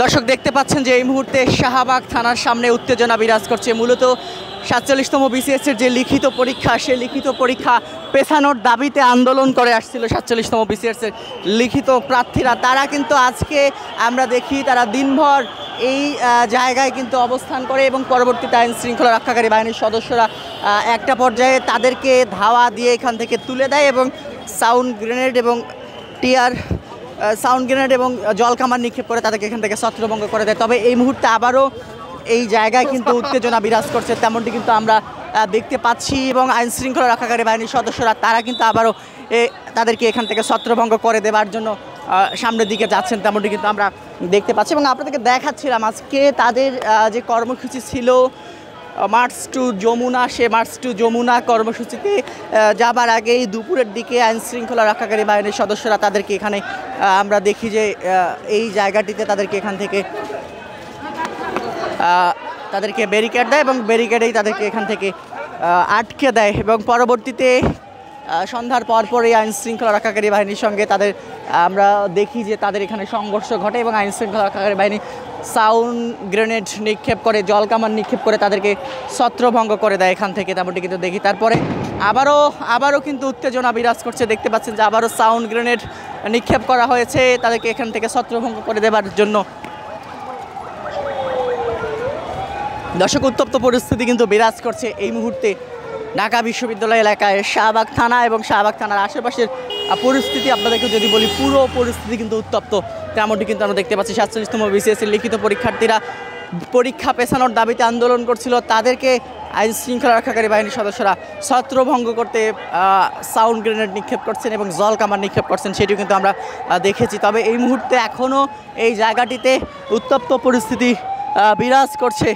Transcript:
দর্শক দেখতে পাচ্ছেন যে এই মুহূর্তে শাহবাগ থানার সামনে উত্তেজনা বিরাজ করছে। মূলত ৪৭তম বিসিএসের যে লিখিত পরীক্ষা, সেই লিখিত পরীক্ষা পেছানোর দাবিতে আন্দোলন করে আসছিল ৪৭তম বিসিএসের লিখিত প্রার্থীরা। তারা কিন্তু আজকে আমরা দেখি তারা দিনভর এই জায়গায় কিন্তু অবস্থান করে এবং পরবর্তীতে আইন শৃঙ্খলা রক্ষাকারী বাহিনীর সদস্যরা একটা পর্যায়ে তাদেরকে ধাওয়া দিয়ে এখান থেকে তুলে দেয় এবং সাউন্ড গ্রেনেড এবং জলকামান নিক্ষেপ করে তাদেরকে এখান থেকে ছত্রভঙ্গ করে দেয়। তবে এই মুহূর্তে আবারও এই জায়গায় কিন্তু উত্তেজনা বিরাজ করছে, তেমনটি কিন্তু আমরা দেখতে পাচ্ছি এবং আইন শৃঙ্খলা রক্ষাকারী বাহিনীর সদস্যরা তারা কিন্তু আবারও তাদেরকে এখান থেকে ছত্রভঙ্গ করে দেওয়ার জন্য সামনের দিকে যাচ্ছেন, তেমনটি কিন্তু আমরা দেখতে পাচ্ছি। এবং আপনাদেরকে দেখাচ্ছিলাম আজকে তাদের যে কর্মসূচি ছিল মার্চ টু যমুনা, সে মার্চ টু যমুনা কর্মসূচিতে যাবার আগেই দুপুরের দিকে আইন শৃঙ্খলা রক্ষাকারী বাহিনীর সদস্যরা তাদেরকে এখানে আমরা দেখি যে এই জায়গাটিতে তাদেরকে এখান থেকে তাদেরকে ব্যারিকেড দেয় এবং ব্যারিকেডেই তাদেরকে এখান থেকে আটকে দেয় এবং পরবর্তীতে সন্ধ্যার পরপরই আইন শৃঙ্খলা রক্ষাকারী বাহিনীর সঙ্গে তাদের আমরা দেখি যে তাদের এখানে সংঘর্ষ ঘটে এবং আইন শৃঙ্খলা রক্ষাকারী বাহিনী সাউন্ড গ্রেনেড নিক্ষেপ করে, জলকামান নিক্ষেপ করে তাদেরকে ছত্রভঙ্গ করে দেয় এখান থেকে, তেমনটি কিন্তু দেখি। তারপরে আবারও কিন্তু উত্তেজনা বিরাজ করছে, দেখতে পাচ্ছেন যে আবারও সাউন্ড গ্রেনেড নিক্ষেপ করা হয়েছে তাদেরকে এখান থেকে ছত্রভঙ্গ করে দেওয়ার জন্য। দর্শক, উত্তপ্ত পরিস্থিতি কিন্তু বিরাজ করছে এই মুহূর্তে ঢাকা বিশ্ববিদ্যালয় এলাকায় শাহবাগ থানা এবং শাহবাগ থানার আশেপাশের পরিস্থিতি আপনাদেরকে যদি বলি, পুরো পরিস্থিতি কিন্তু উত্তপ্ত, তেমনটি কিন্তু আমরা দেখতে পাচ্ছি। ৪৭তম বিসিএসের লিখিত পরীক্ষার্থীরা পরীক্ষা পেছানোর দাবিতে আন্দোলন করছিল, তাদেরকে আইন শৃঙ্খলা রক্ষাকারী বাহিনীর সদস্যরা ছত্রভঙ্গ করতে সাউন্ড গ্রেনেড নিক্ষেপ করছেন এবং জল কামান নিক্ষেপ করছেন, সেটিও কিন্তু আমরা দেখেছি। তবে এই মুহূর্তে এখনও এই জায়গাটিতে উত্তপ্ত পরিস্থিতি বিরাজ করছে।